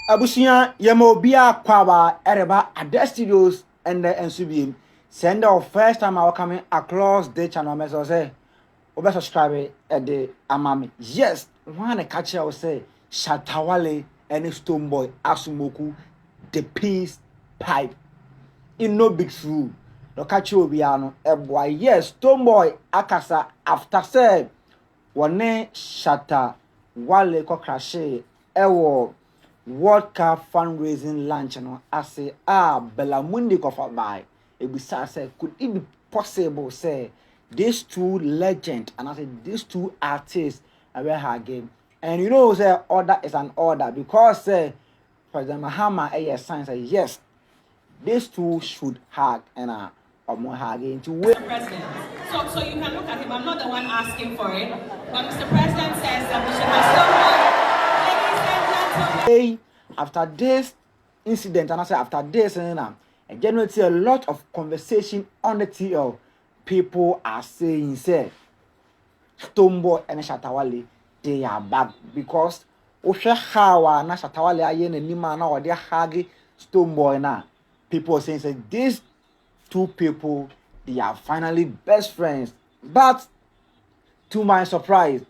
Abusia Yamobia Kwaba Ereba at the studios and the NCB. Send our first time our coming across the channel message say Obe subscribe at the Amami. Yes, one catch I will say Shatta Wale and Stonebwoy Asumoku the peace pipe. In no big true. No catch you biano boy. Yes, Stonebwoy Akasa after say one Shatta Wale ko crashe ewo World Cup fundraising lunch no I say Belamundi kofa by ebisa say could it be possible say these two legends and I say these two artists are her game and you know say order is an order because say President Mahama a sign say yes these two should hug and or more hugging to win. President. So you can look at him. I'm not the one asking for it, but Mr. President says that we should have someone. Ladies and gentlemen. After this incident, and I say after this, I generate a lot of conversation on the TL. People are saying, say, Stonebwoy and Shatta Wale, they are back because Osha Hawa na Shatta Wale aye ne nima na ode hagi Stonebwoy na. People are saying, say, these two people, they are finally best friends. But to my surprise,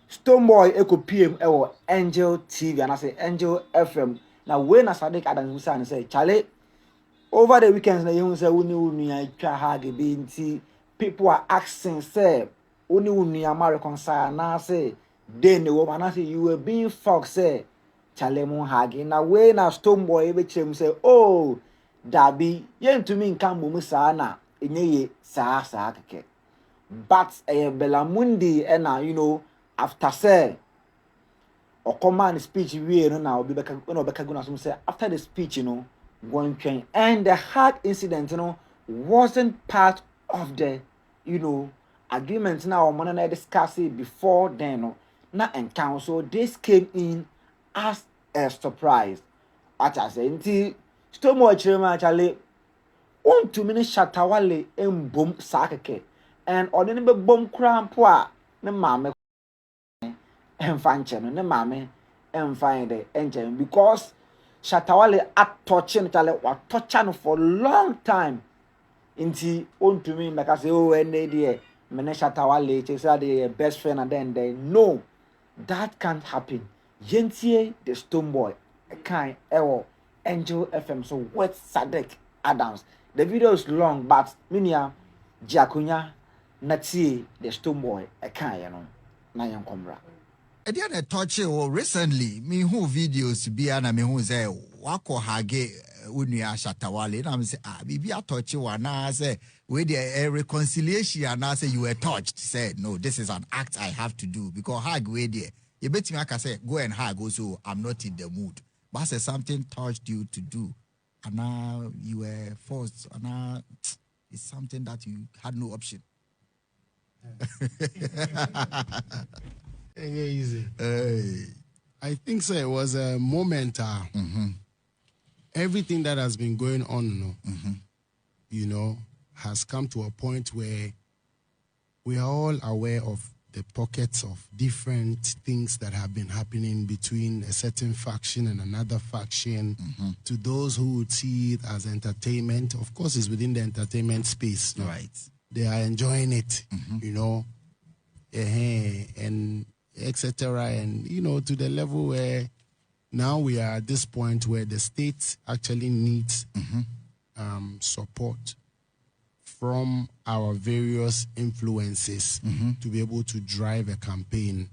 Stonebwoy eko PM ewo Angel TV and I say Angel FM. Now when I Sadiq Adams and say Charlie over the weekends na you say uni twa hage binti people are asking say uni ama reconcile na say then the woman I say you were being fox say Charlie mo hage na when na Stonebwoy be chem say oh dabi yen to me nkan bomu sa na enye sa keke but Belamundi and you know after say or command speech we now be back gonna say after the speech going train and the hard incident wasn't part of the agreement now on I discuss it before then not encounter so this came in as a surprise as I say until Stonebwoy chirema actually want to mini Shatta Wale and boom sakeke and ordinary bomb cram poa ne mame and find channel ne mame and find the engine because Shatta Wale at touching what touching for a long time until on to me like I say oh and they mene Shatta Wale say the best friend and then they no that can't happen yentie the Stonebwoy kind ewo Angel FM so what Sadiq Adams the video is long but minia Jakunya Nati the Stonebwoy kind na yankomra I didn't touch it recently. Me who videos be and me who say wako hage unia Shatta Wale. And I say bibi a touch you and I say with the reconciliation and I say you were touched. Said no, this is an act I have to do because hag way there. You bet me I can say go and hag also I'm not in the mood. But say something touched you to do, and now you were forced. And now it's something that you had no option. Easy. Hey. I think so. It was a moment. Everything that has been going on, has come to a point where we are all aware of the pockets of different things that have been happening between a certain faction and another faction. To those who would see it as entertainment, of course, it's within the entertainment space. Right. They are enjoying it, and etc. And, to the level where now we are at this point where the state actually needs support from our various influences to be able to drive a campaign,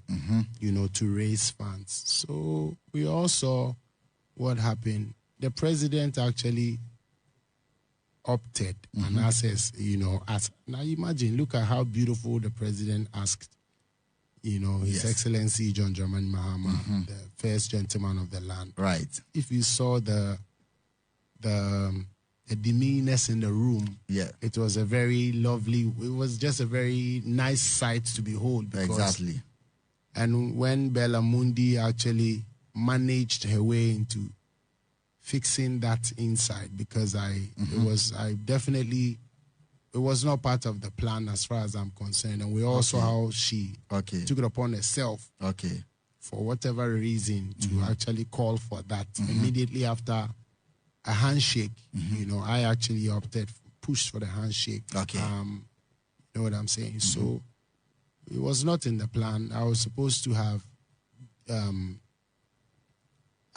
to raise funds. So we all saw what happened. The president actually opted and says, as now imagine, look at how beautiful the president asked, His Excellency John Dramani Mahama, the first gentleman of the land. Right. If you saw the demeanors in the room, it was a very lovely, it was just a very nice sight to behold. Exactly. And when Belamundi actually managed her way into fixing that inside, because it was not part of the plan as far as I'm concerned. And we all saw how she took it upon herself for whatever reason, to actually call for that immediately after a handshake. You know, I actually pushed for the handshake. Okay. You know what I'm saying? So it was not in the plan. I was supposed to have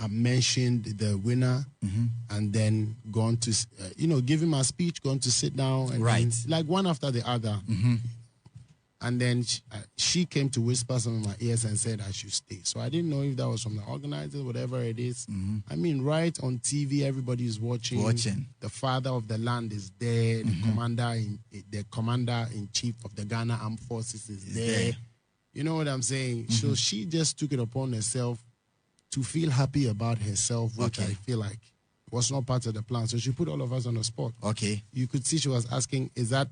I mentioned the winner and then gone to, give him a speech, gone to sit down. And right. then, like one after the other. And then she came to whisper some in my ears and said I should stay. So I didn't know if that was from the organizers, whatever it is. I mean, right on TV, everybody is watching. The father of the land is there. The commander-in-chief of the Ghana Armed Forces is there. You know what I'm saying? So she just took it upon herself to feel happy about herself, which I feel like was not part of the plan. So she put all of us on the spot. Okay. You could see she was asking, is that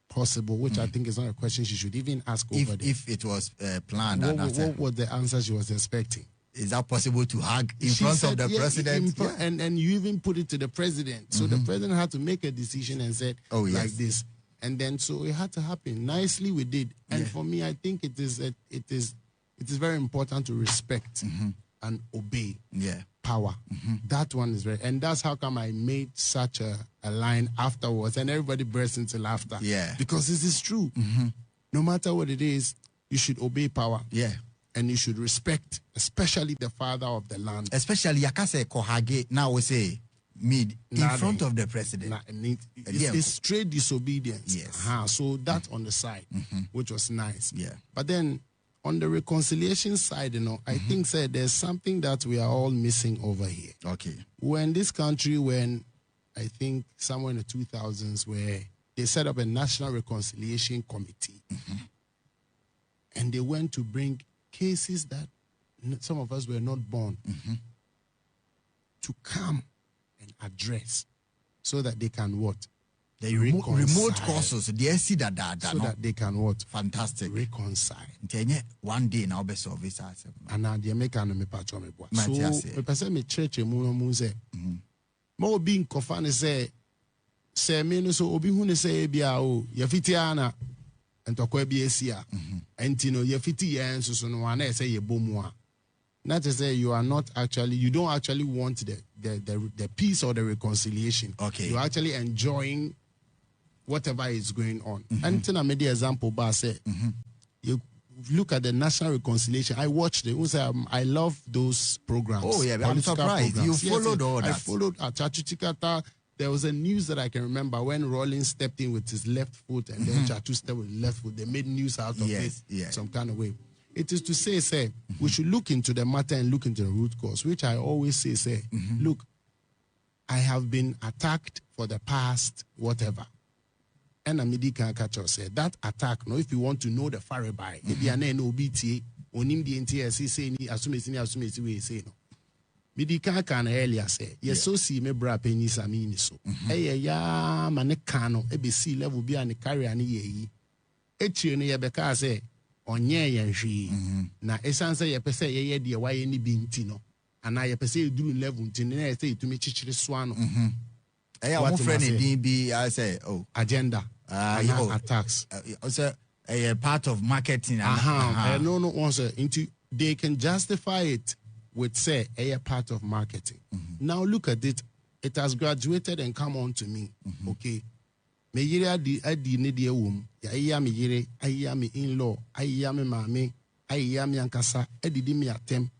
possible? Which I think is not a question she should even ask over there. If it was planned. What was the answer she was expecting? Is that possible to hug in front of the president? And you even put it to the president. So the president had to make a decision and said, like this. And then so it had to happen. Nicely we did. And for me, I think it is very important to respect and obey power. That one is very, and that's how come I made such a line afterwards, and everybody burst into laughter. Yeah. Because this is true. No matter what it is, you should obey power. Yeah. And you should respect, especially the father of the land. Especially Yakase Kohage, now we say, in front of the president. It's straight disobedience. Yes. So that on the side, which was nice. Yeah. But then on the reconciliation side, I think there's something that we are all missing over here. Okay. We're in this country when I think somewhere in the 2000s where they set up a National Reconciliation Committee. And they went to bring cases that some of us were not born to come and address so that they can what? The remote causes, the see that so that they can what? Fantastic. Reconcile. One day now be solve this. And now the American me patch me boy. So me person me church mu say. Ma obi nkofa ne say me no so obi hu ne say bia o ye fitiana entokwa bi esia. Enti no ye fiti ye nso so no na say ye bomu a. Not to say you don't actually want the peace or the reconciliation. Okay. You're actually enjoying whatever is going on. And then I made the example, but I said, you look at the National Reconciliation. I watched it. I love those programs. Oh, yeah, I'm surprised. Programs. You followed all that. I followed Chachuchikata. There was a news that I can remember when Rollins stepped in with his left foot and then Chatu stepped with his left foot. They made news out of it some kind of way. It is to say, we should look into the matter and look into the root cause, which I always say, look, I have been attacked for the past, whatever. And Amidi can catch us say that attack. No, if you want to know the farabai, maybe I know BTA, onim the NTSC say ni assume we say no. Midi can earlier say, yes, so see me bra penny samini so. Ya manekano, ABC level be an carry any ye. Echi no yebeka say. Onye yenhwi na esanse ye pese ye de waye ni binti no ana ye pese eduru level nti na ye say itumi chichiri so ano mo friend din bi I say agenda attacks also a part of marketing no once into they can justify it with say a part of marketing. Now look at it has graduated and come on to me. Okay. Me yire adi ne de wom ya iya me yire iya me in-law iya me mame iya me ankasa edidi me atem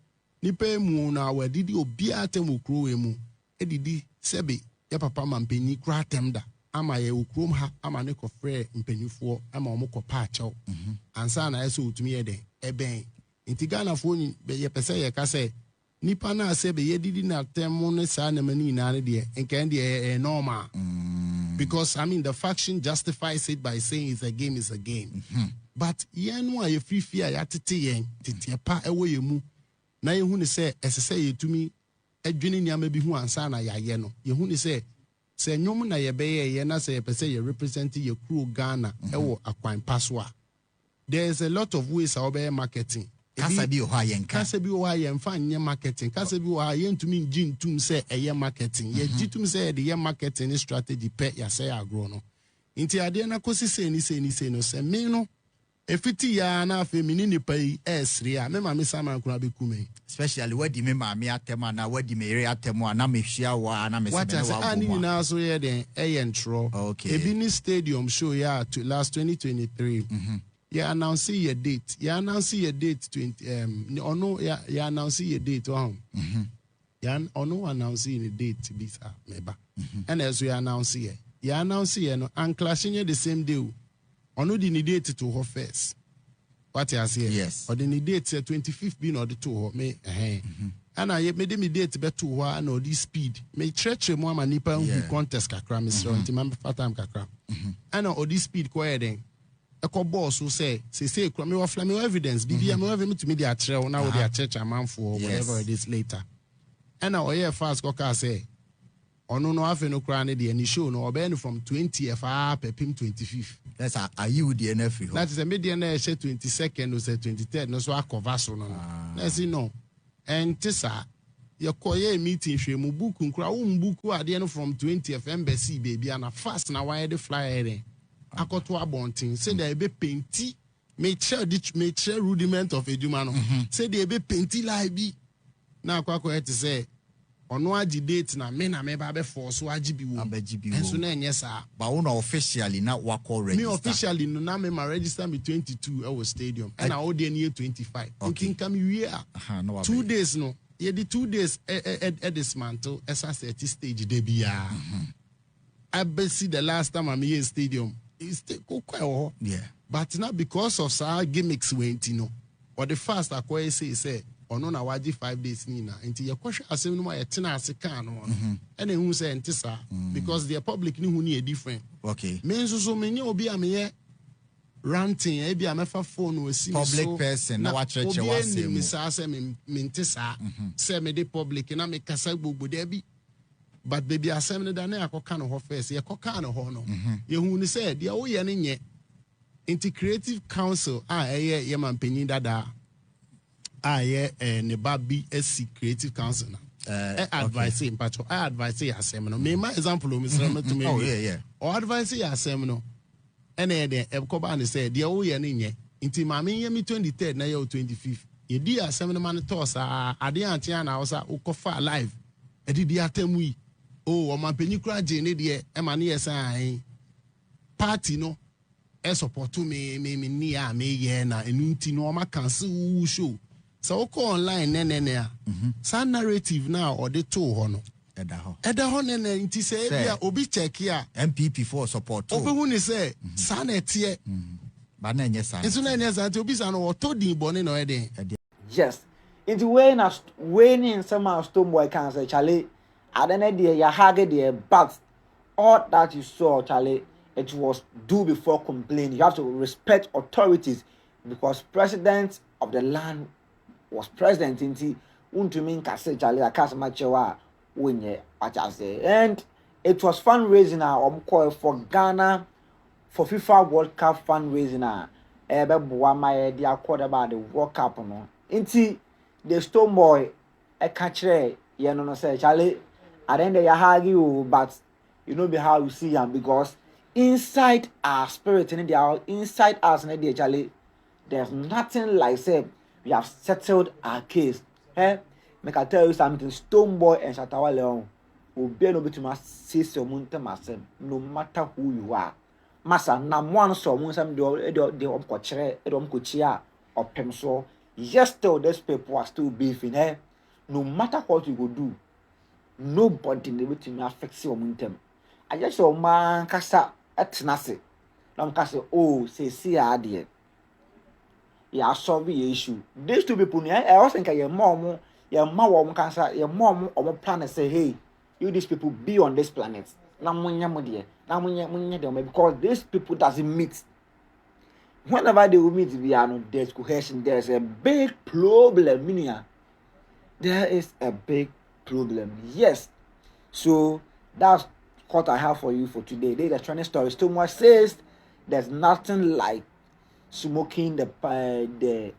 nipa mu na wadidi obi atem okro we mu edidi sebe ya papa mampeni kra atem da ama ye okrom ha ama ne kofre mpanifo ama omo kopa achew ansa na yeso otumi ye den eben nti Ghana fo ni be ye pese ye ka se nipa na sebe ye didi na atem ne sa na mani na ne de enkan de normal. Because, I mean, the faction justifies it by saying it's a game, it's a game. But, yenwa ye free fear ya tete yen, tete pa ewe ye mu. Na ye hu ne se, ese ye tumi, edwene nyama bi hu ansa na ya ye no. Ye hu ne se nyom na ye beye ye na se ye pese ye represent ye crew Ghana, ewo akwan paswa. There's a lot of ways how be marketing. Kasa bi o ha yen ka. Kasa bi o ha yen fa nye marketing. Kasa bi o ha yen tumi ngin tum se eye marketing. Ye jitum se the ye marketing strategy pe ya se agro no. Inti ade na kosi se ni no se me no efiti ya na afi mini nipa yi esri a me ma me sama nkura be kume especially wadi me maame atema na wadi me ere atema na me hwia wa na me se what me I ne say wa ani goma na so ye den ntro okay ebi ni stadium show ya to last 2023 ya announce your date ya announce your date 20 ono ya announce your date ya ono announce your date bisa meba and as we announce ye no and clashing the same day ono di ni date to her first. What I say? Yes. Or the date 25th being or the two me and I made me date bet to one or this speed. May church more manipa who contest kakra Mr. Antimam Fatam kakra. And or this speed quieting. A co boss who say me or flamme evidence. BB am ever to me the trail now with their church a month for whatever it is later. And now yeah fast coca say. Ono no afe no kra ne de ani show no obey from 20th pepim 25th. That's are you the NF? That is a media na share 22nd or say 23rd no so akova so no. Na see no. And tisa your koye meeting hwe mu book nkra wo mbuku ade no from 20th embassy baby and fast na why the flyer there. Akoto abontin say there be painti me share rudiment of eduma no. Say there be painti like bi na akwa to say ono agi date na me ba be force agi bi wo enso na enye sa ba wo no officially na wako register me officially no na me ma register me 22 at stadium and I hold the 25 okay come we are no 2 days no ye the 2 days at dismantle as I said stage dey bia I be see the last time I'm here stadium is quite yeah but not because of our gimmicks went or the first I say ono na waji 5 days ni na nti ye kwhwe asem no ma ye tena ase kan no and who say ntisa because the public ni hu ni different okay me nso so me nye obi a me ye ranting e bi a me fa phone o si public person na wa cheche wa asem me sa se me ntisa say me the public na me kasa gbogbo de bi but baby asem ne da na akoka no ho first ye koka no ho no ye hu ni say de wo ye ne nye nti creative council ye man panyin dada ne baby SC creative council na advice in patro I advise ya asem me my example o misra to me oh yeah or advice ya asem no ene de ko ba ne say de wo ye ne nye nti ma me ye me 23rd na ye 25th ye di asem no man to sa ade antia na wo sa ukofa live e di atemu yi o ma panyi kura je ne de e ma ne ye san party no e support me ni a me ye na enu nti no ma cancel show. So go online nene sa narrative now or the two hono eda ho nene nti say bia obi check ya MPP for support obi hu ni say sa na tie ba na enye sa enso na enye sa te obi sa no oto din bone no eden yes into when in some Stonebwoy can say Charlie adene de ya hage de but all that you saw Charlie it was do before complaining. You have to respect authorities because president of the land was president inti untumi nkase Charlie akasa machewa wonye achase and it was fundraising call for Ghana for FIFA World Cup fundraising ebe boa my dey accord about the World Cup no inti the Stonebwoy e ka kire ye no say Charlie at the end ya hagi you but you know be how you see him because inside our spirit in there inside us in there Charlie there's nothing like say we have settled our case. Make I tell you something. Stonebwoy and Shatta wale will be no bit to say so muntem no matter who you are. Massa na one so mun sam de omkochre edomkochia opem so. Yes, still these people are still beefing. No matter what you go do, nobody never to me affect your muntem. I just saw man kasa etnase. Nam kasa oh say adie. Ya solve the issue. These two people, I also think your mom, your mom cancer, your mom or planet say, hey, you these people be on this planet. Because these people doesn't meet. Whenever they will meet, there's cohesion, there's a big problem. There is a big problem. Yes. So that's what I have for you for today. There's a trending story. Stonebwoy says there's nothing like smoking the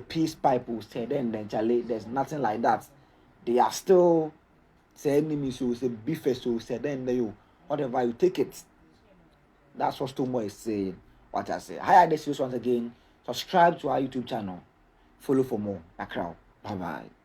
peace pipe said then Charlie there's nothing like that. They are still say enemies who say beef so said then you whatever you take it. That's what Stonebwoy is saying. What I say. Higher this once again. subscribe to our YouTube channel. Follow for more. Bye bye.